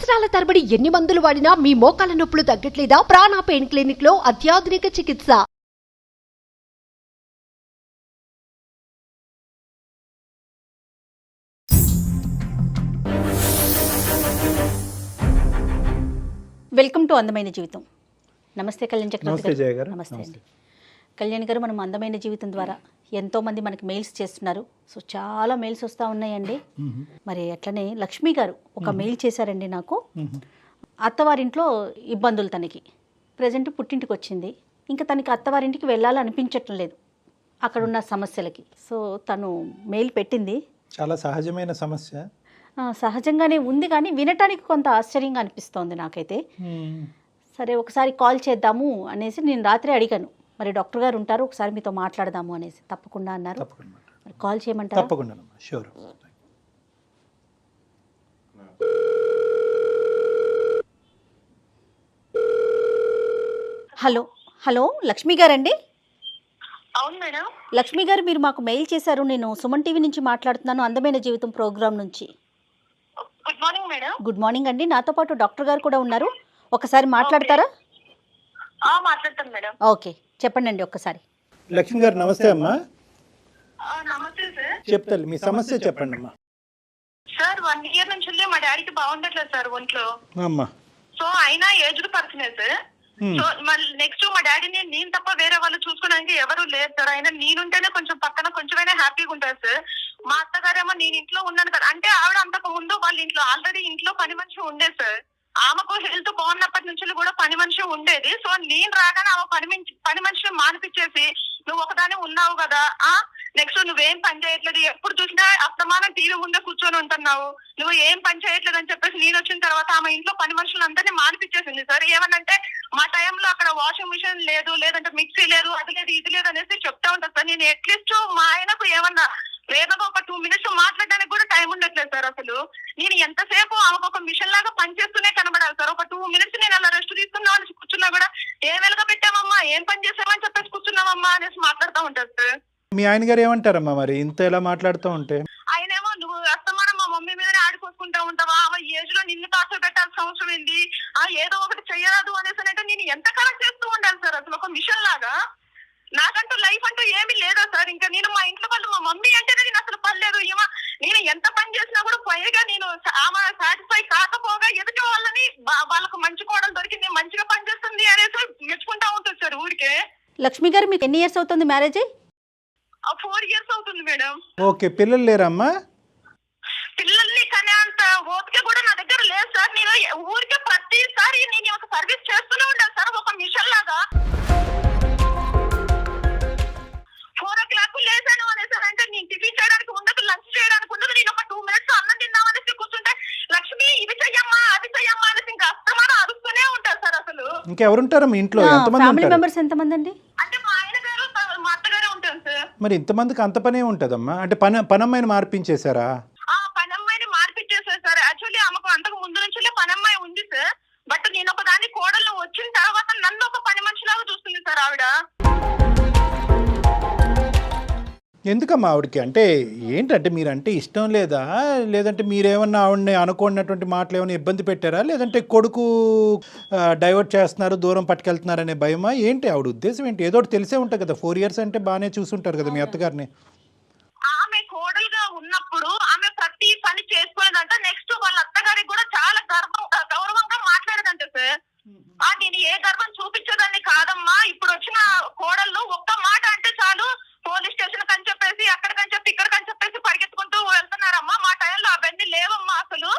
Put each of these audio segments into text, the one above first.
సంవత్సరాల తరబడి ఎన్ని మందులు వాడినా మీ మోకాల నొప్పులు తగ్గట్లేదా? ప్రాణ పెయిన్ క్లినిక్ లో అత్యాధునిక చికిత్స. వెల్కమ్ టు అందమైన జీవితం. నమస్తే కళ్యాణ్ చక్రవర్తి గారు. నమస్తే అండి కళ్యాణ్ గారు. మనం అందమైన జీవితం ద్వారా ఎంతోమంది మనకి మెయిల్స్ చేస్తున్నారు. సో చాలా మెయిల్స్ వస్తూ ఉన్నాయండి. మరి అట్లనే లక్ష్మి గారు ఒక మెయిల్ చేశారండి నాకు. అత్తవారింట్లో ఇబ్బందులు, తనకి ప్రజెంట్ పుట్టింటికి వచ్చింది. ఇంకా తనకి అత్తవారింటికి వెళ్ళాలనిపించటం లేదు అక్కడున్న సమస్యలకి. సో తను మెయిల్ పెట్టింది. చాలా సహజమైన సమస్య. సహజంగానే ఉంది, కానీ వినటానికి కొంత ఆశ్చర్యంగా అనిపిస్తోంది నాకైతే. సరే ఒకసారి కాల్ చేద్దాము అనేసి నేను రాత్రి అడిగాను. మరి డాక్టర్ గారు ఉంటారు, ఒకసారి మీతో మాట్లాడదాము అనేసి. తప్పకుండా అన్నారు. మరి కాల్ చేయమంటారా? తప్పకుండా, షూర్. హలో హలో లక్ష్మి గారండి? అవును మేడం. లక్ష్మి గారు, మీరు మాకు మెయిల్ చేశారు. నేను సుమన్ టీవీ నుంచి మాట్లాడుతున్నాను, అందమైన జీవితం ప్రోగ్రామ్ నుంచి. Good morning madam. Good morning అండి. నాతో పాటు డాక్టర్ గారు కూడా ఉన్నారు, ఒకసారి మాట్లాడతారా? మాట్లాడతాను మేడం. ఓకే, చెప్పండి అండి ఒక్కసారి. లక్ష్మి గారు నమస్తే అమ్మా. నమస్తే సార్. చెప్తాను, మీ సమస్య చెప్పండి అమ్మా. సార్ 1 year నుంచి మా డాడీకి బాగుండట్లేదు సార్ ఒంట్లో. అమ్మా. సో అయినా ఏజ్డ్ పర్సనే సార్. సో మళ్ళీ నెక్స్ట్ మా డాడీని నేను తప్ప వేరే వాళ్ళు చూసుకోవడానికి ఎవరు లేరు సార్. అయినా నేనుంటేనే కొంచెం పక్కన కొంచెమైనా హ్యాపీగా ఉంటారు సార్. మా అత్తగారేమో నేను ఇంట్లో ఉన్నాను కదా అంటే, ఆవిడ అంతకు ముందు వాళ్ళ ఇంట్లో ఆల్రెడీ ఇంట్లో పని మనిషి ఉండేది సార్. ఆమెకు హెల్త్ బాగున్నప్పటి నుంచి కూడా పని మనిషి ఉండేది. సో నేను రాగానే ఆమె పని మనిషిని మానిపించేసి, నువ్వు ఒకదాని ఉన్నావు కదా, నెక్స్ట్ నువ్వేం పని చేయట్లేదు, ఎప్పుడు చూసినా అస్తమానం టీవీ ముందే కూర్చొని ఉంటున్నావు, నువ్వు ఏం పని చేయట్లేదు అని చెప్పేసి నేను వచ్చిన తర్వాత ఆమె ఇంట్లో పని మనుషులందరినీ మానిపించేసింది సార్. ఏమనంటే మా టైంలో అక్కడ వాషింగ్ మిషన్ లేదు, లేదంటే మిక్సీ లేదు, అది లేదు ఇది లేదు అనేసి చెప్తా ఉంటాను సార్. నేను అట్లీస్ట్ మా ఆయనకు ఏమన్నా వేగంగా ఒక 2 minutes మాట్లాడడానికి కూడా టైం ఉండట్లేదు సార్. అసలు నేను ఎంతసేపు ఆమెకు ఒక మిషన్ లాగా పనిచేస్తూనే కనబడాలి సార్. ఒక 2 minutes నేను అలా రెస్ట్ తీసుకున్నావు అని కూర్చున్నా కూడా, ఏం వెలుగా పెట్టామమ్మా, ఏం పని చేసామని చెప్పేసి కూర్చున్నామమ్మా అనేసి మాట్లాడుతూ ఉంటారు సార్. మీ ఆయన గారు ఏమంటారమ్మా మరి ఇంత ఎలా మాట్లాడుతూ ఉంటే? ఆయనేమో నువ్వు అస్తమానం మా మమ్మీ మీదనే ఆడిపోసుకుంటా ఉంటావా, ఆమె ఏజ్ లో నిన్ను టార్చర్ పెట్టాల్సిన అవసరం ఏంది, ఏదో ఒకటి చెయ్యరాదు అనేసి అంటే నేను ఎంతకాలం చేస్తూ ఉండాలి సార్. అసలు ఒక మిషన్ లాగా నాకంటూ లైఫ్ అంటూ ఏమీ లేదా సార్. ఇంకా నేను మా ఇంట్లో వాళ్ళు మా మమ్మీ అంటేనే నేను అసలు పర్లేదు. నేను ఎంత పని చేసినా కూడా పైగా నేను ఆమె సాటిస్ఫై కాకపోగా ఎదుటి వాళ్ళని వాళ్ళకు మంచి కోడలు దొరికింది, మంచిగా పని చేస్తుంది అనేసి మెచ్చుకుంటా ఉంటుంది సార్ ఊరికే. లక్ష్మి గారు, మీకు ఎన్ని ఇయర్స్ అవుతుంది మ్యారేజ్ అయ్యి? 4 years అవుతుంది మేడం. ఓకే, పిల్లలు లేరమ్మా? పిల్లల్ని కానీ అంత ఓపిక కూడా నా దగ్గర లేదు సార్. నేను ఊరికే ప్రతిసారి నేను ఒక సర్వీస్ చేస్తూనే ఉండాలి సార్, ఒక మిషన్ లాగా. 4 o'clock లేసాను అనేసి అంటే నేను టిఫిన్ చేయడానికి ఉండదు, లంచ్ చేయడానికి ఉండదు. నేను ఒక 2 minutes అన్నం తిందాం అనేసి కూర్చుంటే, లక్ష్మి ఇవి చెయ్యమ్మా అది చెయ్యమ్మా అనేసి ఇంకా అస్తమానం అరుస్తూనే ఉంటారు సార్. అసలు ఇంకెవరుంటారు మీ ఇంట్లో? ఫ్యామిలీ మెంబర్స్ ఎంతమంది అండి? అంటే మా ఆయన గారు మా అత్తగారే ఉంటారు సార్. మరి ఇంతమందికి అంత పనే ఉంటదమ్మా? అంటే పనమ్మాయిని మార్పించేశారా? పనమ్మాయిని మార్పించేసారు సార్. యాక్చువల్లీ ఆమెకు అంతకు ముందు నుంచి పనమ్మాయి ఉంది సార్. బట్ నేను ఒక దాని కోడలు వచ్చిన తర్వాత నన్ను ఒక పని మనిషిలాగా చూస్తుంది సార్ ఆవిడ. ఎందుకమ్మా ఆవిడకి? అంటే ఏంటంటే మీరంటే ఇష్టం లేదా, లేదంటే మీరేమన్నా ఆవిడని అనుకున్నటువంటి మాటలు ఏమైనా ఇబ్బంది పెట్టారా, లేదంటే కొడుకు డైవర్ట్ చేస్తున్నారు, దూరం పట్టుకెళ్తున్నారనే భయమా ఏంటి? ఆవిడ ఉద్దేశం ఏంటి? ఏదో తెలిసే ఉంటుంది కదా, 4 years అంటే బాగానే చూసుంటారు కదా మీ అత్తగారిని. ఆమె కోడలుగా ఉన్నప్పుడు ఆమె ప్రతి పని చేసుకోలేదంట. నెక్స్ట్ వాళ్ళ అత్తగారికి కూడా చాలా గౌరవంగా మాట్లాడదంట సార్. నేను ఏ గర్వం చూపించదాన్ని కాదమ్మా, ఇప్పుడు వచ్చిన కోడళ్ళు ఒక్క మాట అంటే చాలు పోలీస్ స్టేషన్ కని చెప్పేసి అక్కడికని చెప్పి ఇక్కడికని చెప్పేసి పరిగెత్తుకుంటూ వెళ్తున్నారమ్మా. మా టైంలో అవన్నీ లేవమ్మా. అసలు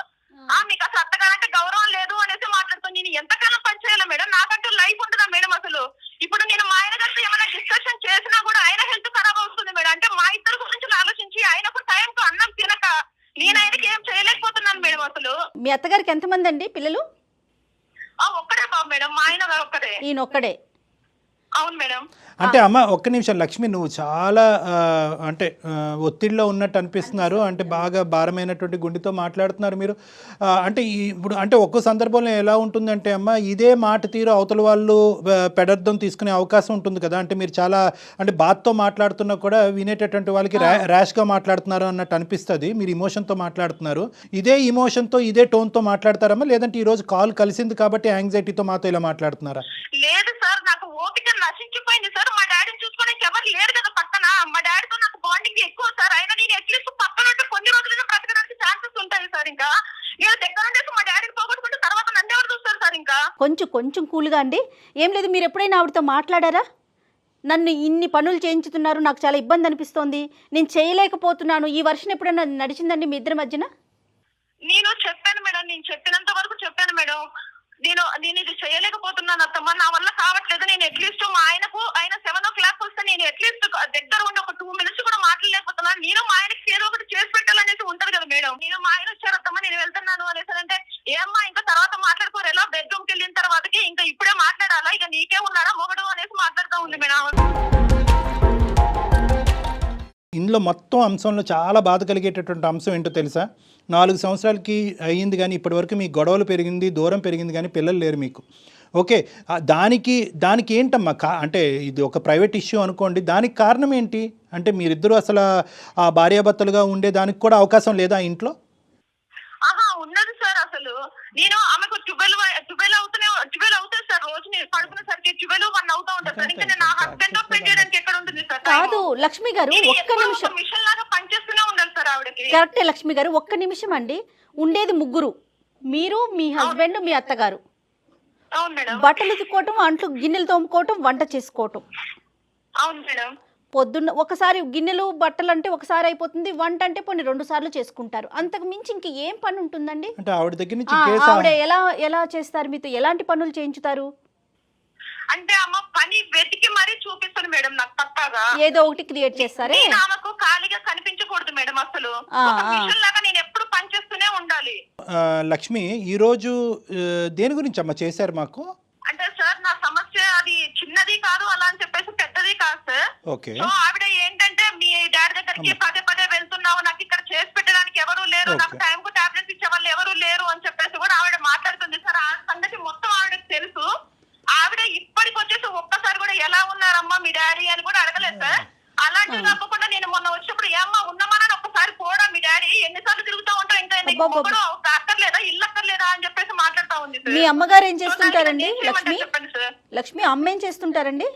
మీకు అసలు అత్తగారంటే గౌరవం లేదు అనేసి మాట్లాడుతుంది. నేను ఎంతకాలం పని చేయాలి మేడం? నాకంటూ లైఫ్ ఉంటుందా మేడం? అసలు ఇప్పుడు నేను మా ఆయన గారితో ఏమైనా డిస్కషన్ చేసినా కూడా ఆయన హెల్త్ ఖరాబ్ అవుతుంది మేడం. అంటే మా ఇద్దరు గురించి ఆలోచించి ఆయనకు టైంకు అన్నం తినక నేను ఆయనకి ఏం చేయలేకపోతున్నాను మేడం. అసలు మీ అత్తగారికి ఎంతమంది అండి పిల్లలు? ఒక్కడే బాబు మేడం, మా ఆయన గారు ఒక్కడే. ఈయన ఒక్కడే? అవును మేడం. అంటే అమ్మ ఒక్క నిమిషం లక్ష్మి, నువ్వు చాలా అంటే ఒత్తిడిలో ఉన్నట్టు అనిపిస్తున్నారు. అంటే బాగా భారమైనటువంటి గుండెతో మాట్లాడుతున్నారు మీరు. అంటే ఇప్పుడు అంటే ఒక్కో సందర్భంలో ఎలా ఉంటుందంటే అమ్మ, ఇదే మాట తీరు అవతల వాళ్ళు పెడర్థం తీసుకునే అవకాశం ఉంటుంది కదా. అంటే మీరు చాలా అంటే బాధతో మాట్లాడుతున్నా కూడా వినేటటువంటి వాళ్ళకి ర్యాష్గా మాట్లాడుతున్నారు అన్నట్టు అనిపిస్తుంది. మీరు ఇమోషన్తో మాట్లాడుతున్నారు. ఇదే ఇమోషన్తో ఇదే టోన్తో మాట్లాడతారమ్మా, లేదంటే ఈరోజు కాల్ కలిసింది కాబట్టి యాంగ్జైటీతో మాతో ఇలా మాట్లాడుతున్నారా? లేదు సార్, నాకు ఓపిక నశించిపోయింది సార్. మా డాడీని చూసుకోవడానికి ఎవరు లేరు కదా పక్కన. మా డాడీతో నాకు బాండింగ్ ఎక్కువ సార్. అయినా నేను అట్లీస్ట్ పక్కన ఉంటే కొన్ని రోజులైనా బ్రతకడానికి ఛాన్సెస్ ఉంటాయి సార్. ఇంకా నేను దగ్గర ఉండేసి మా డాడీని పోగొట్టుకుంటే తర్వాత నన్ను ఎవరు చూస్తారు సార్? ఇంకా కొంచెం కూల్గా అండి. ఏం లేదు, మీరు ఎప్పుడైనా ఆవిడతో మాట్లాడారా? నన్ను ఇన్ని పనులు చేయించుతున్నారు, నాకు చాలా ఇబ్బంది అనిపిస్తోంది, నేను చేయలేకపోతున్నాను, ఈ వర్షం ఎప్పుడైనా నడిచిందండి మీ ఇద్దరి మధ్యన? నేను చెప్పాను మేడం, నేను చెప్పినంత వరకు చెప్పాను మేడం. నేను ఇది చేయలేకపోతున్నాను అత్తమ్మ, నా వల్ల కావట్లేదు. నేను అట్లీస్ట్ మా ఆయన 7 o'clock వస్తే నేను అట్లీస్ట్ దగ్గర ఉండి ఒక 2 minutes కూడా మాట్లాడలేకపోతున్నాను. నేను మా ఆయనకి ఏదో ఒకటి చేసి పెట్టాలనేసి ఉంటది కదా మేడం. నేను మా ఆయన వచ్చారు అత్తమ్మ, నేను వెళ్తున్నాను అనేసి అంటే, ఏమ్మా ఇంకా తర్వాత మాట్లాడుకోరు, ఎలా బెడ్రూమ్కి వెళ్ళిన తర్వాతకి ఇంకా ఇప్పుడే మాట్లాడాలా, ఇక నీకే ఉన్నాడా మొగడు అనేసి మాట్లాడుతూ ఉంది మేడం. ఇందులో మొత్తం అంశంలో చాలా బాధ కలిగేటటువంటి అంశం ఏంటో తెలుసా? 4 సంవత్సరాలకి అయ్యింది కానీ ఇప్పటివరకు మీ గొడవలు పెరిగింది, దూరం పెరిగింది, కానీ పిల్లలు లేరు మీకు. ఓకే, దానికి ఏంటమ్మా అంటే ఇది ఒక ప్రైవేట్ ఇష్యూ అనుకోండి, దానికి కారణం ఏంటి? అంటే మీరిద్దరూ అసలు ఆ భార్యాభర్తలుగా ఉండే దానికి కూడా అవకాశం లేదా ఇంట్లో? ఉన్నది సార్. అసలు నేను ఆమెకు 12 అవుతుంది సార్. రోజు నేను పడుకునేసరికి 12-1 అవుతా ఉంటుంది సార్. ఇంకా నేను నా హస్బెండ్ స్పెండ్ చేయడానికి ఎక్కడ ఉంటుంది సార్? కాదు లక్ష్మి గారు, ఒక్క నిమిషం. మిషన్ లాగా పనిచేస్తూనే ఉండాలి సార్ ఆవిడకి. కరెక్టే లక్ష్మి గారు, ఒక్క నిమిషం అండి. ఉండేది 3, మీరు, మీ హస్బెండ్, మీ అత్తగారు. అవును మేడం. బట్టలు ఉతుక్కోవటం, అంట్లు గిన్నెలు తోముకోవటం, వంట చేసుకోవటం. అవును మేడం. పొద్దున్న ఒకసారి గిన్నెలు బట్టలు అంటే ఒకసారి అయిపోతుంది, వంట అంటే పోనీ 2 సార్లు చేసుకుంటారు. అంతకు మించి ఇంక ఏం పని ఉంటుందండి? అంటే ఆవిడ దగ్గర నుంచి ఆవిడ ఎలా చేస్తారు? మీతో ఎలాంటి పనులు చేయించుతారు? అంటే అమ్మ పని వెతికి మరీ చూపిస్తాను మేడం, నాకు పక్కాగా ఏదో ఒకటి క్రియేట్ చేస్తారే. ఆమెకు ఖాళీగా కనిపించకూడదు మేడం. అసలు మిషన్ లాగా నేను ఎప్పుడు పని చేస్తూనే ఉండాలి. లక్ష్మి, ఈరోజు దేని గురించి అమ్మ చేశారు మాకు? అంటే సార్, నా సమస్య అది చిన్నది కాదు అలా అని చెప్పేసి పెద్దది కాదు సార్. ఓకే. సో ఆవిడ ఏంటంటే, మీ డాడీ దగ్గరికి పదే వెళ్తున్నావు, నాకు ఇక్కడ చేసి పెట్టడానికి ఎవరు లేరు, నాకు టైం కు టాబ్లెట్స్ ఇచ్చే వాళ్ళు ఎవరు లేరు అని చెప్పేసి కూడా ఆవిడ మాట్లాడుతుంది సార్. ఆ సంగతి మొత్తం ఆవిడకి తెలుసు. ఆవిడ ఇప్పటికి వచ్చేసి ఒక్కసారి కూడా ఎలా ఉన్నారమ్మా మీ డాడీ అని కూడా అడగలేదు సార్. అలాంటివి కాకుండా నేను మొన్న వచ్చినప్పుడు, ఏమ్మా ఉన్నామని ఒక్కసారి పోడా మీ డాడీ, ఎన్నిసార్లు తిరుగుతూ ఉంటావు, ఇంకా అక్కర్లేదా, ఇల్లు అక్కర్లేదా అని చెప్పేసి మాట్లాడుతూ ఉంది సార్. మీ అమ్మగారు ఏం చేస్తుంటారండి లక్ష్మి? చెప్పండి సార్. లక్ష్మి అమ్మ ఏం చేస్తుంటారండి?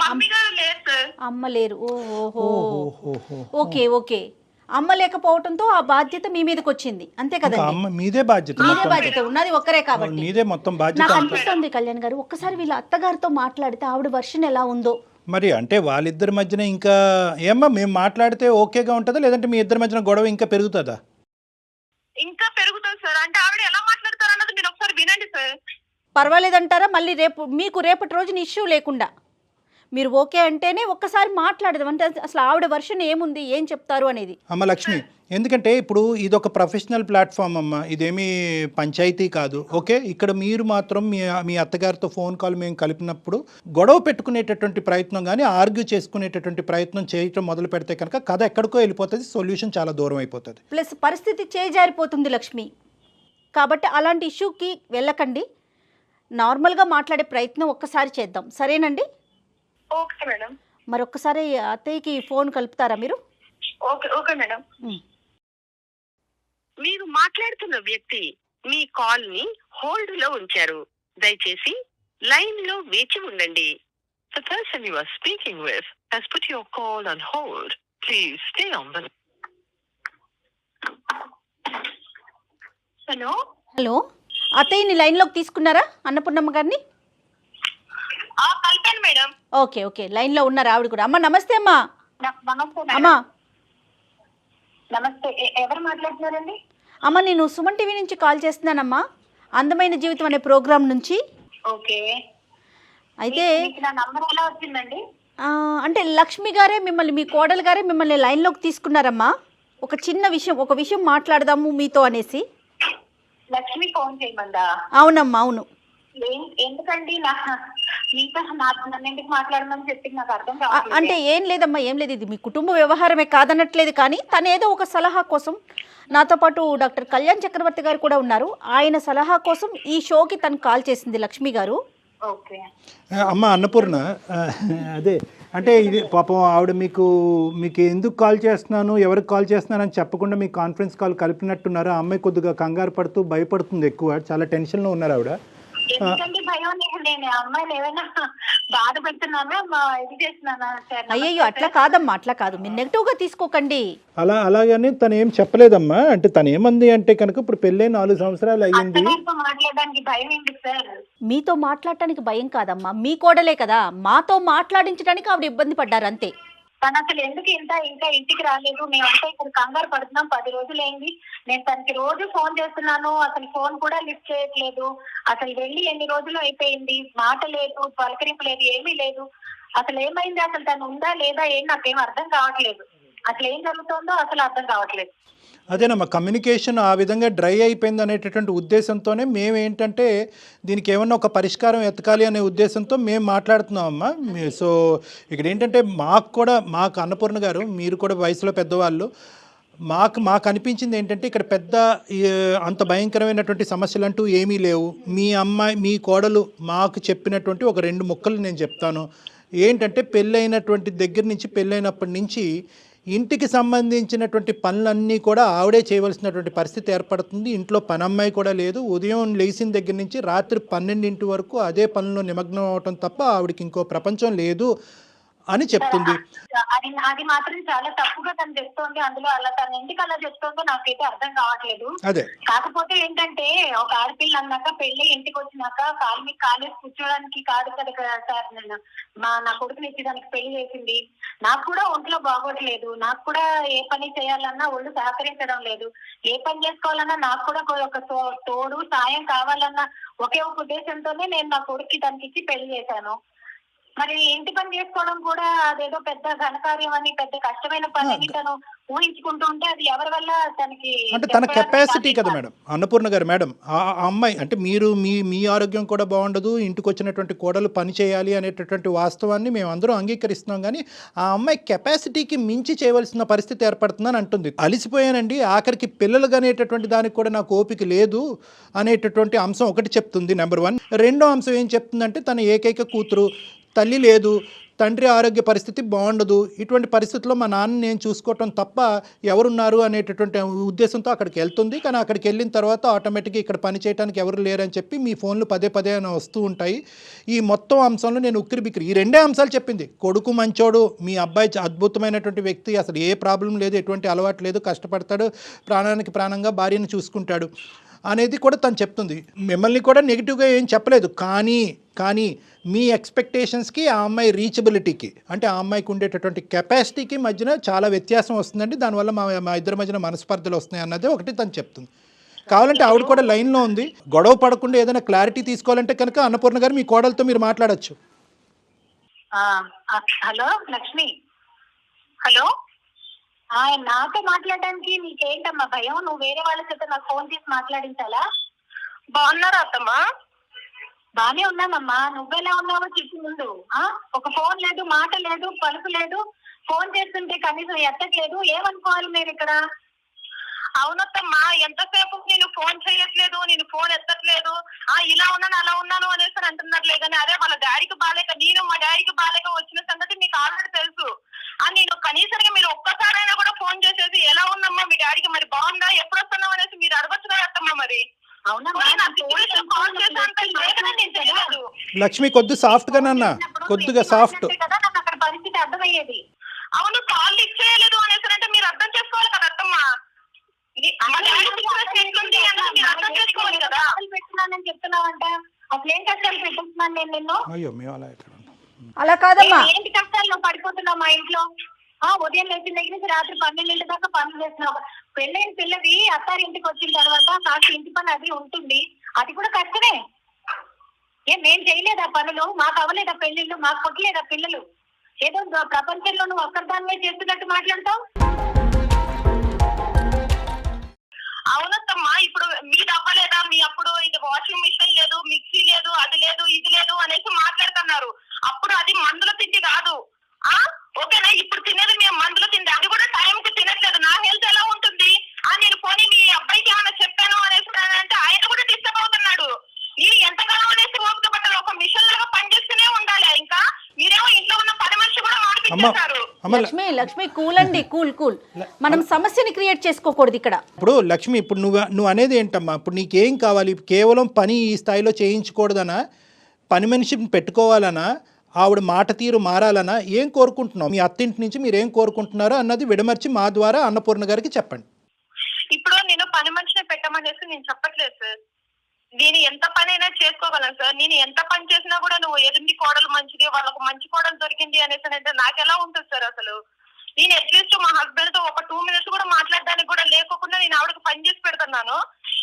మమ్మీ గారు లేదు సార్. అమ్మ లేరు. ఓహో, ఓకే. అమ్మ లేకపోవడంతో ఆ బాధ్యత మీ మీదకి వచ్చింది, అంతే కదండి? మీదే బాధ్యత ఉన్నది ఒక్కరే కాబట్టి మీదే మొత్తం బాధ్యత. నాకు అనిపిస్తుంది కళ్యాణ్ గారు, ఒక్కసారి వీళ్ళ అత్తగారితో మాట్లాడితే ఆవిడ వర్షన్ ఎలా ఉందో మరి. అంటే వాళ్ళిద్దరి మధ్యన ఇంకా ఏమ్మా మేము మాట్లాడితే ఓకేగా ఉంటుందా, లేదంటే మీ ఇద్దరి మధ్యన గొడవ ఇంకా పెరుగుతుందా? ఇంకా పెరుగుతుంది సార్. అంటే ఆవిడ ఎలా మాట్లాడతారు అన్నది మీరు ఒకసారి వినండి సార్. పర్వాలేదంటారా? మళ్ళీ రేపటి రోజున ఇష్యూ లేకుండా మీరు ఓకే అంటేనే ఒక్కసారి మాట్లాడదాం. అంటే అసలు ఆవిడ వర్షన్ ఏముంది, ఏం చెప్తారు అనేది. అమ్మ లక్ష్మి, ఎందుకంటే ఇప్పుడు ఇది ఒక ప్రొఫెషనల్ ప్లాట్ఫామ్ అమ్మ, ఇదేమీ పంచాయతీ కాదు. ఓకే, ఇక్కడ మీరు మాత్రం మీ అత్తగారితో ఫోన్ కాల్ మేము కలిపినప్పుడు గొడవ పెట్టుకునేటటువంటి ప్రయత్నం కానీ ఆర్గ్యూ చేసుకునేటటువంటి ప్రయత్నం చేయటం మొదలు పెడితే కనుక కథ ఎక్కడికో వెళ్ళిపోతుంది, సొల్యూషన్ చాలా దూరం అయిపోతుంది. ప్లస్ పరిస్థితి చేజారిపోతుంది లక్ష్మి. కాబట్టి అలాంటి ఇష్యూకి వెళ్ళకండి, నార్మల్గా మాట్లాడే ప్రయత్నం ఒక్కసారి చేద్దాం, సరేనండి? Okay madam. మరొక్కసారి అత్తయ్యకి ఫోన్ కలుపుతారా మీరు? Okay madam. మీరు మాట్లాడుతున్న వ్యక్తి మీ కాల్ ని హోల్డ్ లో ఉంచారు, దయచేసి లైన్ లో వేచి ఉండండి. The person you are speaking with has put your call on hold. Please stay on the line. Hello, అత్తయ్యని లైన్లోకి తీసుకున్నారా అన్నపూర్ణమ్మ గారిని? కలిపాను మేడం. ఓకే, లైన్లో ఉన్నారు ఆవిడ కూడా. అమ్మ నమస్తే. అమ్మా అమ్మా నమస్తే. ఎవరు మాట్లాడుతున్నారండి? అమ్మ నేను సుమన్ టీవీ నుంచి కాల్ చేస్తున్నానమ్మా, అందమైన జీవితం అనే ప్రోగ్రామ్ నుంచి. ఓకే. అయితే నా నంబర్ ఎలా వచ్చిందండి? అంటే లక్ష్మి గారే మిమ్మల్ని, మీ కోడలు గారే మిమ్మల్ని లైన్లోకి తీసుకున్నారమ్మా. ఒక విషయం మాట్లాడదాము మీతో అనేసి. లక్ష్మి ఫోన్ చేయమందా? అవునమ్మా, అవును. ఎందుకండి మీతో నన్ను ఎందుకు మాట్లాడమని చెప్పి నాకు అర్థం కావట్లేదు. అంటే ఏం లేదమ్మా, ఏం లేదు, ఇది మీ కుటుంబ వ్యవహారమే కాదనట్లేదు, కానీ తను ఏదో ఒక సలహా కోసం, నాతో పాటు డాక్టర్ కళ్యాణ్ చక్రవర్తి గారు కూడా ఉన్నారు, ఆయన సలహా కోసం ఈ షోకి తను కాల్ చేసింది లక్ష్మి గారు. ఓకే అమ్మ అన్నపూర్ణ, అదే అంటే ఇది పాపం ఆవిడ మీకు ఎందుకు కాల్ చేస్తున్నాను, ఎవరికి కాల్ చేస్తున్నాను అని చెప్పకుండా మీకు కాన్ఫరెన్స్ కాల్ కలిపినట్టున్నారు. ఆ అమ్మాయి కొద్దిగా కంగారు పడుతూ భయపడుతుంది, ఎక్కువ చాలా టెన్షన్లో ఉన్నారు ఆవిడ. ఎందుకండి భయం? నేను అమ్మాయిలు ఏమైనా బాధ పెడుతున్నానా, ఇది చేస్తున్నానా? అయ్యయ్యో అట్లా కాదమ్మా, అట్లా కాదు, మీరు నెగిటివ్గా తీసుకోకండి. అలాగని తను ఏం చెప్పలేదమ్మా. అంటే తను ఏమంది అంటే కనుక ఇప్పుడు పెళ్ళై 4 సంవత్సరాలు అయ్యింది. మాట్లాడడానికి భయం ఏంటి సార్? మీతో మాట్లాడటానికి భయం కాదమ్మా, మీ కోడలే కదా, మాతో మాట్లాడించడానికి ఆవిడ ఇబ్బంది పడ్డారు అంతే. తను అసలు ఎందుకు ఇంకా ఇంటికి రాలేదు? మేమంతా ఇక్కడ కంగారు పడుతున్నాం. 10 రోజులైంది. నేను తనకి రోజు ఫోన్ చేస్తున్నాను, అసలు ఫోన్ కూడా లిఫ్ట్ చేయట్లేదు. అసలు వెళ్ళి ఎన్ని రోజులు అయిపోయింది, మాట లేదు, పలకరింపు లేదు, ఏమీ లేదు. అసలు ఏమైంది? అసలు తను ఉందా లేదా ఏం నాకేం అర్థం కావట్లేదు. అసలు ఏం జరుగుతుందో అసలు అర్థం కావట్లేదు. అదేనమ్మా, కమ్యూనికేషన్ ఆ విధంగా డ్రై అయిపోయింది అనేటటువంటి ఉద్దేశంతోనే మేము ఏంటంటే దీనికి ఏమన్నా ఒక పరిష్కారం ఎతకాలి అనే ఉద్దేశంతో మేము మాట్లాడుతున్నామమ్మా. సో ఇక్కడ ఏంటంటే మాకు అన్నపూర్ణ గారు, మీరు కూడా వయసులో పెద్దవాళ్ళు, మాకు అనిపించింది ఏంటంటే ఇక్కడ పెద్ద అంత భయంకరమైనటువంటి సమస్యలు అంటూ ఏమీ లేవు. మీ కోడలు మాకు చెప్పినటువంటి ఒక 2 ముక్కలు నేను చెప్తాను. ఏంటంటే పెళ్ళైనటువంటి దగ్గర నుంచి, పెళ్ళైనప్పటి నుంచి ఇంటికి సంబంధించినటువంటి పనులన్నీ కూడా ఆవిడే చేయవలసినటువంటి పరిస్థితి ఏర్పడుతుంది. ఇంట్లో పనమ్మాయి కూడా లేదు. ఉదయం లేచిన దగ్గర నుంచి రాత్రి 12 వరకు అదే పనుల్లో నిమగ్నం అవటం తప్ప ఆవిడకి ఇంకో ప్రపంచం లేదు అని చెప్తుంది. అది మాత్రం చాలా తప్పుగా తను చెప్తోంది. అందులో అలా తను ఎందుకు అలా చెప్తోందో నాకైతే అర్థం కావట్లేదు. అదే కాకపోతే ఏంటంటే ఒక ఆడపిల్ల అన్నాక, పెళ్లి ఇంటికి వచ్చినాక కాలు మీద కాలేసి కూర్చోడానికి కాదు కదా సార్. నేను నా కొడుకుని ఇచ్చి దానికి పెళ్లి చేసింది. నాకు కూడా ఒంట్లో బాగోట్లేదు. నాకు కూడా ఏ పని చేయాలన్నా ఒళ్ళు సహకరించడం లేదు. ఏ పని చేసుకోవాలన్నా నాకు కూడా ఒక తోడు సాయం కావాలన్నా ఒకే ఒక ఉద్దేశంతోనే నేను నా కొడుక్కి దానికి ఇచ్చి పెళ్లి చేశాను. మరి ఇంటి పని చేసుకోవడం కూడా అదేదో పెద్ద ఘనకార్యం అని, పెద్ద కష్టమైన పని అని తను ఊహించుకుంటూ ఉంటే అది ఎవరి వల్ల తనకి, అంటే తన కెపాసిటీ కదా మేడం. అన్నపూర్ణ గారు, మేడం ఆ అమ్మాయి అంటే మీరు మీ ఆరోగ్యం కూడా బాగుండదు, ఇంటికి వచ్చినటువంటి కోడలు పని చేయాలి అనేటటువంటి వాస్తవాన్ని మేము అందరం అంగీకరిస్తున్నాం. కానీ ఆ అమ్మాయి కెపాసిటీకి మించి చేయవలసిన పరిస్థితి ఏర్పడుతుందని అంటుంది. అలిసిపోయానండి, ఆఖరికి పిల్లలు అనేటటువంటి దానికి కూడా నాకు ఓపిక లేదు అనేటటువంటి అంశం ఒకటి చెప్తుంది, నెంబర్ 1. రెండో అంశం ఏం చెప్తుందంటే తన ఏకైక కూతురు, తల్లి లేదు, తండ్రి ఆరోగ్య పరిస్థితి బాగుండదు, ఇటువంటి పరిస్థితుల్లో మా నాన్న నేను చూసుకోవటం తప్ప ఎవరున్నారు అనేటటువంటి ఉద్దేశంతో అక్కడికి వెళ్తుంది. కానీ అక్కడికి వెళ్ళిన తర్వాత ఆటోమేటిక్గా ఇక్కడ పని చేయడానికి ఎవరు లేరని చెప్పి మీ ఫోన్లు పదే వస్తూ ఉంటాయి. ఈ మొత్తం అంశంలో నేను ఉక్కిరిబిక్కిరి ఈ 2 అంశాలు చెప్పింది. కొడుకు మంచోడు, మీ అబ్బాయి అద్భుతమైనటువంటి వ్యక్తి, అసలు ఏ ప్రాబ్లం లేదు, ఎటువంటి అలవాటు లేదు, కష్టపడతాడు, ప్రాణానికి ప్రాణంగా భార్యను చూసుకుంటాడు అనేది కూడా తను చెప్తుంది. మిమ్మల్ని కూడా నెగిటివ్గా ఏం చెప్పలేదు. కానీ మీ ఎక్స్పెక్టేషన్స్కి ఆ అమ్మాయి రీచబిలిటీకి, అంటే ఆ అమ్మాయికి ఉండేటటువంటి కెపాసిటీకి మధ్యన చాలా వ్యత్యాసం వస్తుందండి. దానివల్ల మా ఇద్దరి మధ్యన మనస్పర్ధలు వస్తున్నాయి అన్నదే ఒకటి తను చెప్తుంది. కావాలంటే ఆవిడ కూడా లైన్లో ఉంది. గొడవ పడకుండా ఏదైనా క్లారిటీ తీసుకోవాలంటే కనుక అన్నపూర్ణ గారు మీ కోడలతో మీరు మాట్లాడచ్చు. Hello Lakshmi, hello. నాతో మాట్లాడడానికి నీకేంటమ్మా భయం? నువ్వు వేరే వాళ్ళ చేత నాకు ఫోన్ చేసి మాట్లాడించాలా? బాగున్నారా అత్తమ్మా? బానే ఉన్నామమ్మా. నువ్వెలా ఉన్నావో చెప్పు ముందు. ఒక ఫోన్ లేదు, మాట లేదు, పలుకు లేదు. ఫోన్ చేస్తుంటే కనీసం ఎత్తట్లేదు. ఏమనుకోవాలి మీరు ఇక్కడ? అవునత్తమ్మా, ఎంతసేపు నేను ఫోన్ చేయట్లేదు, నేను ఫోన్ ఎత్తట్లేదు, ఇలా ఉన్నాను అలా ఉన్నాను అనేసి అంటున్నారులే. కానీ అరే వాళ్ళ డాడీకి బాలేక, నేను మా డాడీకి బాలేక వచ్చిన సంగతి మీకు ఆల్రెడీ తెలుసు. నేను కనీసంగా మీరు ఒక్కసారైనా కూడా ఫోన్ చేసేసి ఎలా ఉందమ్మా మీ డాడీకి, మరి బాగుందా, ఎప్పుడు వస్తున్నావు అనేసి మీరు అడగచ్చు కదా అత్తమ్మా. మరి లక్ష్మి కొద్ది సాఫ్ట్ గా నాన్న, కొద్దిగా సాఫ్ట్ కదా నాకు అక్కడ పరిస్థితి అర్థమయ్యేది. అవును, కాల్ లిఫ్ట్ చేయలేదు అనేసి అంటే మీరు అర్థం చేసుకోవాలి కదా అత్తమ్మా. పెట్టున్నానని చెప్తున్నావంట. అసలు ఏం కష్టాలు పెట్టిస్తున్నాను నేను నిన్ను? అయ్యో మేము అలా కాదమ్మా. ఏంటి కష్టాలు పడిపోతున్నావు మా ఇంట్లో? ఉదయం లేచిన దగ్గర నుంచి రాత్రి 12 దాకా పనులు చేస్తున్నావు. పెళ్ళైన పిల్లవి అత్తారింటికి వచ్చిన తర్వాత కాస్త ఇంటి పని అది ఉంటుంది, అది కూడా కష్టమే. మేము చేయలేదా పనులు? మాకు అవ్వలేదా పెళ్లిళ్ళు? మాకు కొట్టలేదా పిల్లలు? ఏదో ప్రపంచంలో నువ్వు ఒక్కరిదానివే చేస్తున్నట్టు మాట్లాడతావు. అవునత్తమ్మా, ఇప్పుడు మీరు అవ్వలేదా? మీ అప్పుడు ఇది వాషింగ్ మిషన్ లేదు, మిక్సీ లేదు, అది మిషన్లుగా పనిచేస్తూనే ఉండాలి. ఇంకా మీరేమో ఇంట్లో ఉన్న పని మనిషి కూడా మాడిపించేశారు. లక్ష్మి కూల్ అండి, కూల్. మనం సమస్యని క్రియేట్ చేసుకోకూడదు ఇక్కడ. ఇప్పుడు లక్ష్మి, ఇప్పుడు నువ్వు అనేది ఏంటమ్మా? ఇప్పుడు నీకేం కావాలి? కేవలం పని ఈ స్థాయిలో చేయించకూడదనా, పని మనిషిని పెట్టుకోవాలనా, ఆవిడ మాట తీరు మారాలనా, ఏం కోరుకుంటున్నావు? మీ అత్తింటి నుంచి మీరు ఏం కోరుకుంటున్నారో అన్నది విడమర్చి మా ద్వారా అన్నపూర్ణ గారికి చెప్పండి. ఇప్పుడు నేను పని మనిషిని పెట్టమనేసి నేను చెప్పట్లేదు సార్. నేను ఎంత పని అయినా చేసుకోగలను సార్. నేను ఎంత పని చేసినా కూడా నువ్వు ఎదుటి కోడలు మంచిది, వాళ్ళకు మంచి కోడలు దొరికింది అనేసి అంటే నాకు ఎలా ఉంటుంది సార్? అసలు నేను అట్లీస్ట్ మా హస్బెండ్ తో ఒక 2 minutes కూడా మాట్లాడడానికి కూడా లేకోకుండా నేను ఆవిడకి పని చేసి పెడుతున్నాను.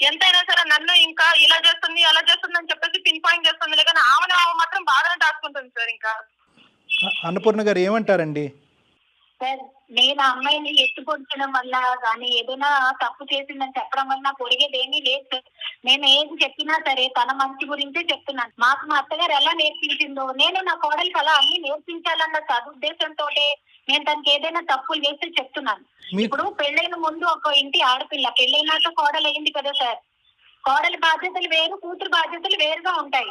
ఎంతైనా సరే నన్ను ఇంకా ఇలా చేస్తుంది అలా చేస్తుంది అని చెప్పేసి పిన్ పాయింట్ చేస్తుంది, కానీ ఆమె మాత్రం బాగానే దాచుకుంటుంది సార్. ఇంకా అన్నపూర్ణ గారు ఏమంటారండి? సార్, నేను ఆ అమ్మాయిని ఎత్తుకొచ్చడం వల్ల కానీ ఏదైనా తప్పు చేసిందని చెప్పడం వల్ల నాకు ఒరిగేదేమీ లేదు సార్. నేను ఏది చెప్పినా సరే తన మంచి గురించే చెప్తున్నాను. మాకు మా అత్తగారు ఎలా నేర్పించిందో నేను నా కోడలికి అలా అన్ని నేర్పించాలన్న సదుద్దేశంతో నేను తనకి ఏదైనా తప్పులు చేస్తే చెప్తున్నాను. ఇప్పుడు పెళ్ళైన ముందు ఒక ఇంటి ఆడపిల్ల, పెళ్ళైనాక కోడలు అయింది కదా సార్. కోడలి బాధ్యతలు వేరు, కూతురు బాధ్యతలు వేరుగా ఉంటాయి.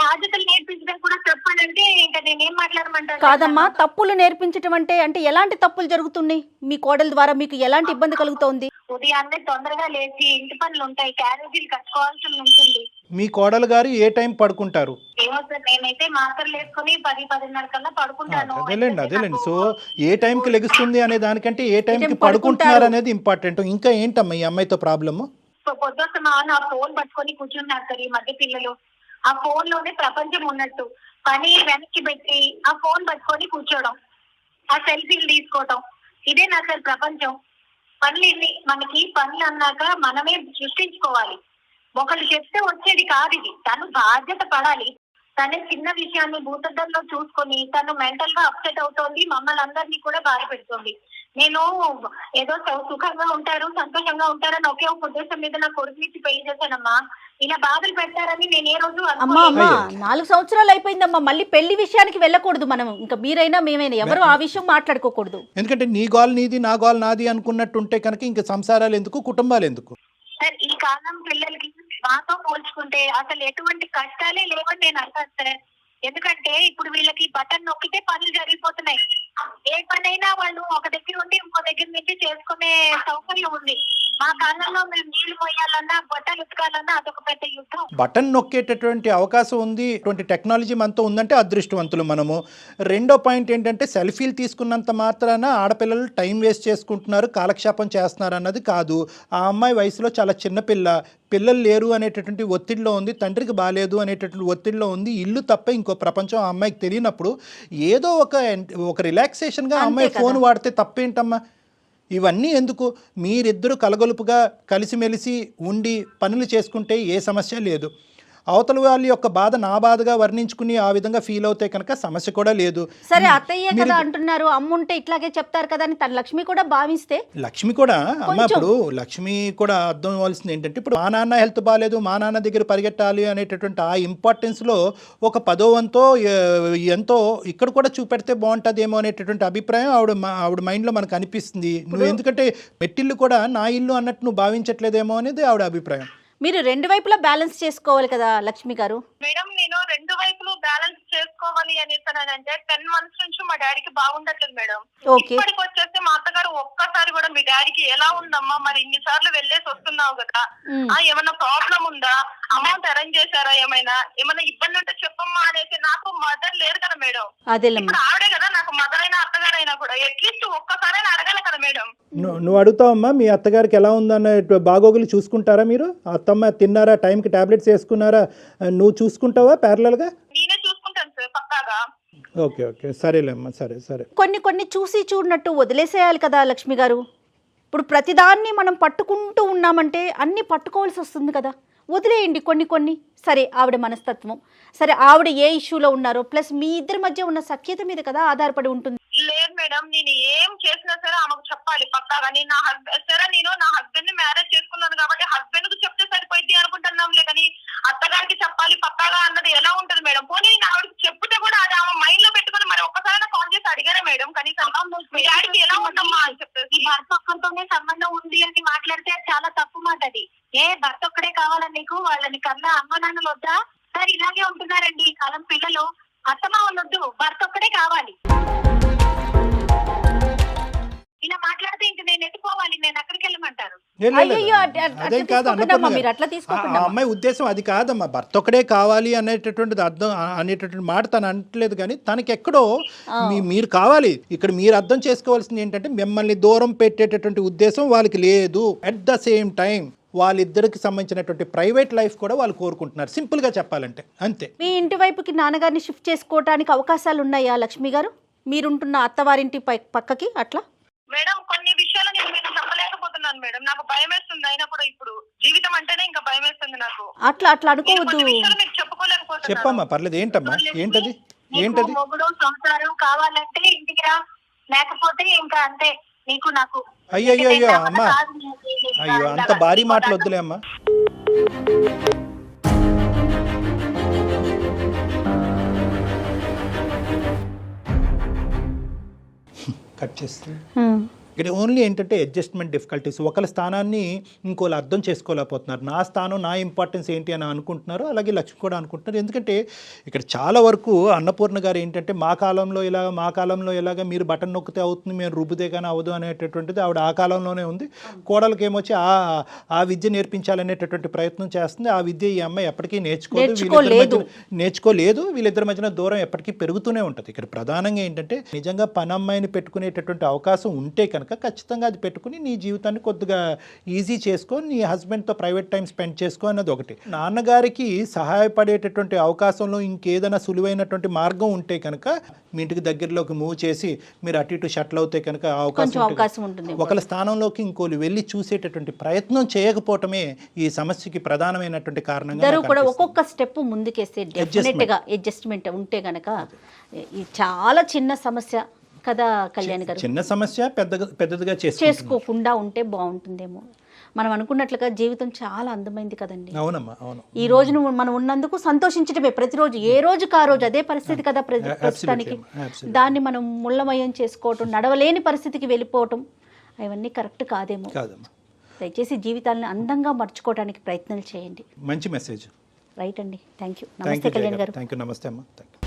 బాధ్యతలు నేర్పించడం కూడా చెప్పాలంటే ఇంకా నేనేం మాట్లాడమంటాను? కాదమ్మా, తప్పులు నేర్పించడం అంటే ఎలాంటి తప్పులు జరుగుతున్నాయి? మీ కోడల ద్వారా మీకు ఎలాంటి ఇబ్బంది కలుగుతోంది? ఉదయాన్నే తొందరగా లేచి ఇంటి పనులు ఉంటాయి, క్యారేజీలు కట్టుకోవాల్సి ఉంటుంది. మీ కోడలు గారు ఏ టైం పడుకుంటారు? ఏమో సార్, నేనైతే మాత్రలు వేసుకుని 10-10:30 కల్లా పడుకుంటాను. అదేలేండి. సో ఏ టైంకి లెగుస్తుంది అనే దానికంటే ఏ టైంకి పడుకుంటున్నారు అనేది ఇంపార్టెంట్. ఇంకా ఏంటమ్మా ఈ అమ్మాయితో ప్రాబ్లము? పొద్దున్న ఆ ఫోన్ పట్టుకొని కూర్చున్నారు సార్ ఈ మధ్య పిల్లలు. ఆ ఫోన్ లోనే ప్రపంచం ఉన్నట్టు పని వెనక్కి పెట్టి ఆ ఫోన్ పట్టుకొని కూర్చోవడం, ఆ సెల్ఫీలు తీసుకోవడం, ఇదే నా సార్ ప్రపంచం. పనులు మనకి పనులు అన్నాక మనమే సృష్టించుకోవాలి. ఒకళ్ళు చెప్తే వచ్చేది కాదు ఇది. తను బాధ్యత పడాలి. తనే చిన్న విషయాన్ని భూతద్దంలో చూసుకొని తను మెంటల్ గా అప్సెట్ అవుతోంది, మమ్మల్ని అందరినీ కూడా బాధ పెడుతోంది. నేను ఏదో సుఖంగా ఉంటారు, సంతోషంగా ఉంటారని ఒకే ఒక ఉద్దేశం మీద నా కొడుకుని పెళ్లి చేశానమ్మా. ఇలా బాధలు పెట్టారని నేను ఏ రోజు అమ్మా 4 సంవత్సరాలు అయిపోయిందమ్మా. మళ్ళీ పెళ్లి విషయానికి వెళ్ళకూడదు మనం. ఇంకా మీరైనా మేమైనా ఎవరు ఆ విషయం మాట్లాడుకోకూడదు. ఎందుకంటే నీ గోల్ నీది, నా గోల్ నాది అనుకున్నట్టుంటే కనుక ఇంకా సంసారాలు ఎందుకు, కుటుంబాలు ఎందుకు? సార్, ఈ కాలం పిల్లలకి మాతో పోల్చుకుంటే అసలు ఎటువంటి కష్టాలే లేవని నేను అంటాను సార్. ఎందుకంటే ఇప్పుడు వీళ్ళకి బటన్ నొక్కితే పనులు జరిగిపోతున్నాయి. ఏ పనైనా వాళ్ళు ఒక దగ్గర ఉండి ఇంకో దగ్గర నుంచి చేసుకునే సౌకర్యం ఉంది. మా కాలంలో మేము నీళ్లు పోయాలన్నా బట్టలు ఉతకాలన్నా అదొక పెద్ద యుద్ధం. బటన్ నొక్కేటటువంటి అవకాశం ఉంది, అటువంటి టెక్నాలజీ మనతో ఉందంటే అదృష్టవంతులు మనము. రెండో పాయింట్ ఏంటంటే సెల్ఫీలు తీసుకున్నంత మాత్రాన ఆడపిల్లలు టైం వేస్ట్ చేసుకుంటున్నారు, కాలక్షేపం చేస్తున్నారు అన్నది కాదు. ఆ అమ్మాయి వయసులో చాలా చిన్నపిల్ల, పిల్లలు లేరు అనేటటువంటి ఒత్తిడిలో ఉంది, తండ్రికి బాగాలేదు అనేటటువంటి ఒత్తిడిలో ఉంది. ఇల్లు తప్ప ఇంకో ప్రపంచం ఆ అమ్మాయికి తెలియనప్పుడు ఏదో ఒక రిలాక్సేషన్గా ఆ అమ్మాయి ఫోన్ వాడితే తప్పేంటమ్మా? ఇవన్నీ ఎందుకు? మీరిద్దరూ కలగొలుపుగా కలిసిమెలిసి ఉండి పనులు చేసుకుంటే ఏ సమస్య లేదు. అవతల వాళ్ళ యొక్క బాధ నా బాధగా వర్ణించుకుని ఆ విధంగా ఫీల్ అవుతే కనుక సమస్య కూడా లేదు. సరే, అత్తయ్య కదా అంటున్నారు, అమ్ముంటే ఇట్లాగే చెప్తారు కదా అని తన లక్ష్మి కూడా భావిస్తే. లక్ష్మి కూడా అమ్మ, ఇప్పుడు లక్ష్మి కూడా అర్థం అవ్వాల్సింది ఏంటంటే, ఇప్పుడు మా నాన్న హెల్త్ బాగాలేదు, మా నాన్న దగ్గర పరిగెట్టాలి అనేటటువంటి ఆ ఇంపార్టెన్స్లో ఒక 10వ వంతో ఎంతో ఇక్కడ కూడా చూపెడితే బాగుంటుందేమో అనేటటువంటి అభిప్రాయం ఆవిడ మైండ్లో మనకు అనిపిస్తుంది. నువ్వు ఎందుకంటే మెట్టిల్లు కూడా నా ఇల్లు అన్నట్టు నువ్వు భావించట్లేదేమో అనేది ఆవిడ అభిప్రాయం. మీరు 2 వైపులా బ్యాలెన్స్ చేసుకోవాలి కదా లక్ష్మి గారు. మేడం, నేను 2 వైపులు బ్యాలెన్స్ చేసుకోవాలి అనేసానంటే 10 months నుంచి మా డాడీకి బాగుండట్లేదు మేడం. ఇప్పటికి వచ్చేసి మా అత్తగారు ఒక్కసారి కూడా మీ డాడీకి ఎలా ఉందమ్మా, మరి ఇన్నిసార్లు వెళ్ళేసి వస్తున్నావు కదా, ఏమన్నా ప్రాబ్లం ఉందా, అమౌంట్ అరేంజ్ చేశారా, ఏమైనా ఇబ్బంది ఉంటే చెప్పమ్మా అనేసి. నాకు మదర్ లేరు కదా మేడం, ఇప్పుడు ఆవిడే కదా నాకు మదర్ అయినా అత్తగారైనా కూడా. అట్లీస్ట్ ఒక్కసారైనా అడగాలి కదా మేడం. నువ్వు అడుగుతావమ్మా, మీ అత్తగారికి ఎలా ఉందన్న బాగోగులు చూసుకుంటారా మీరు? అత్తమ్మ తిన్నారా, టైంకి టాబ్లెట్స్ వేసుకున్నారా, నువ్వు చూసుకుంటావా ప్యారలల్గా? నేనే చూసుకుంటాను సార్ పక్కాగా. ఓకే సరేలేమ్మా, సరే. కొన్ని చూసి చూడనట్టు వదిలేసేయాలి కదా లక్ష్మి గారు. ఇప్పుడు ప్రతిదాన్ని మనం పట్టుకుంటూ ఉన్నామంటే అన్ని పట్టుకోవాల్సి వస్తుంది కదా. వదిలేయండి కొన్ని. సరే, ఆవిడ మనస్తత్వం, సరే ఆవిడ ఏ ఇష్యూలో ఉన్నారో, ప్లస్ మీ ఇద్దరి మధ్య ఉన్న సఖ్యత మీద కదా ఆధారపడి ఉంటుంది. లేదు మేడం, నేను ఏం చేసినా సరే ఆమెకు చెప్పాలి పక్కాగా. నేను నా హస్బెండ్ ని మ్యారేజ్ చేసుకున్నాను కాబట్టి హస్బెండ్ కు చెప్తే సరిపోయింది అనుకుంటున్నాంలే, కానీ అత్తగారికి చెప్పాలి పక్కాగా అన్నది ఎలా ఉంటది మేడం? పోనీ నేను ఆవిడకి చెప్తే కూడా అది ఆమె మైండ్ లో పెట్టుకుని మరి ఒక్కసారి కాల్ చేసి అడిగారా మేడం కనీసం మీ డాడీకి ఎలా ఉందమ్మా అని చెప్పేసి? భర్త ఒక్కరితోనే సంబంధం ఉంది అని మాట్లాడితే చాలా తప్పు మాట అది. భర్త ఒక్కడే కావాలని నీకు? వాళ్ళని కన్నా అమ్మ నాన్నలు వద్దా? సార్ ఇలాగే ఉంటున్నారండి ఈ కాలం పిల్లలు. అత్తమావలొద్దు, భర్త ఒక్కడే కావాలి. ఇలా మాట్లాడితే ఇంక నేను ఎత్తుకోవాలి, నేను అక్కడికి వెళ్ళమంటారు. అయ్యయ్యో, అదేం కాదు తీసుకోకండమ్మా, మీరు అట్లా ఆ తీసుకోకండి. అమ్మాయి ఉద్దేశం అది కాదమ్మా, భర్త ఒక్కడే కావాలి అనేటటువంటిది అర్థం అనేటటువంటి మాట తను అనట్లేదు, కానీ తనకి ఎక్కడో మీరు కావాలి. ఇక్కడ మీరు అర్థం చేసుకోవాల్సింది ఏంటంటే మిమ్మల్ని దూరం పెట్టేటటువంటి ఉద్దేశం వాళ్ళకి లేదు. అట్ ద సేమ్ టైం వాళ్ళిద్దరికి సంబంధించినటువంటి ప్రైవేట్ లైఫ్ కూడా వాళ్ళు కోరుకుంటున్నారు, సింపుల్గా చెప్పాలంటే అంతే. మీ ఇంటి వైపుకి నాన్నగారిని షిఫ్ట్ చేసుకోవడానికి అవకాశాలు ఉన్నాయా లక్ష్మి గారు? మీరుంటున్న అత్తవారింటి పక్కకి అట్లా? మేడం కొన్ని విషయాలు నేను మీకు చెప్పలేకపోతున్నాను మేడం, నాకు భయం వేస్తుంది. అయినా కూడా ఇప్పుడు జీవితం అంటేనే ఇంకా భయం వేస్తుంది నాకు. అట్లా అనుకోవద్దు. కొన్ని విషయాలు మీకు చెప్పుకోలేకపోతున్నాను. చెప్పమ్మా, పర్లేదు. ఏంటమ్మా, ఏంటది? నీకు మొగుడు సంసారం కావాలంటే ఇంటికి రా, లేకపోతే ఇంకా అంతే నీకు నాకు. అయ్యో అమ్మా, అయ్యో అంత భారీ మాటలు వద్దులే అమ్మా. కట్ చేస్తే ఇక్కడ ఓన్లీ ఏంటంటే అడ్జస్ట్మెంట్ డిఫికల్టీస్. ఒకళ్ళ స్థానాన్ని ఇంకోళ్ళు అర్థం చేసుకోలేకపోతున్నారు. నా స్థానం, నా ఇంపార్టెన్స్ ఏంటి అని అనుకుంటున్నారు, అలాగే లక్ష్మి కూడా అనుకుంటున్నారు. ఎందుకంటే ఇక్కడ చాలా వరకు అన్నపూర్ణ గారు ఏంటంటే మా కాలంలో ఇలాగ మీరు బటన్ నొక్కితే అవుతుంది, మేము రుబ్బితే కానీ అవ్వదు అనేటటువంటిది ఆవిడ ఆ కాలంలోనే ఉంది. కోడలకి ఏమొచ్చి ఆ విద్య నేర్పించాలనేటటువంటి ప్రయత్నం చేస్తుంది. ఆ విద్య ఈ అమ్మాయి ఎప్పటికీ నేర్చుకోలేదు. వీళ్ళిద్దరి మధ్యన దూరం ఎప్పటికీ పెరుగుతూనే ఉంటుంది. ఇక్కడ ప్రధానంగా ఏంటంటే నిజంగా పనమ్మాయిని పెట్టుకునేటటువంటి అవకాశం ఉంటే కనుక ఖచ్చితంగా అది పెట్టుకుని నీ జీవితాన్ని కొద్దిగా ఈజీ చేసుకో, నీ హస్బెండ్తో ప్రైవేట్ టైం స్పెండ్ చేసుకో అన్నది ఒకటి. నాన్నగారికి సహాయపడేటటువంటి అవకాశంలో ఇంకేదైనా సులువైనటువంటి మార్గం ఉంటే కనుక మీ ఇంటికి దగ్గరలోకి మూవ్ చేసి మీరు అటు ఇటు షటిల్ అవుతే కనుక అవకాశం ఉంటుంది. ఒకళ్ళ స్థానంలోకి ఇంకోళ్ళు వెళ్ళి చూసేటటువంటి ప్రయత్నం చేయకపోవటమే ఈ సమస్యకి ప్రధానమైనటువంటి కారణంగా కూడా ఒక్కొక్క స్టెప్ ముందుకేస్తే డెఫినెట్గా అడ్జస్ట్మెంట్ ఉంటే కనుక చాలా చిన్న సమస్య కదా కళ్యాణ్ గారు, చిన్న సమస్య పెద్దదిగా చేసుకోకుండా ఉంటే బాగుంటుందేమో. మనం అనుకున్నట్లుగా జీవితం చాలా అందమైంది కదండి. అవునమ్మా, అవును. ఈ రోజు మనం ఉన్నందుకు సంతోషించడమే ప్రతిరోజు, ఏ రోజుకి ఆ రోజు అదే పరిస్థితి కదా ప్రస్తుతానికి. దాన్ని మనం ముళ్ళమయం చేసుకోవటం, నడవలేని పరిస్థితికి వెళ్ళిపోవటం అవన్నీ కరెక్ట్ కాదేమో. దయచేసి జీవితాలను అందంగా మర్చుకోవడానికి ప్రయత్నాలు చేయండి. మంచి మెసేజ్. రైట్ అండి. Thank you. నమస్తే కళ్యాణ్ గారు. Thank you. నమస్తే అమ్మా. Thank you.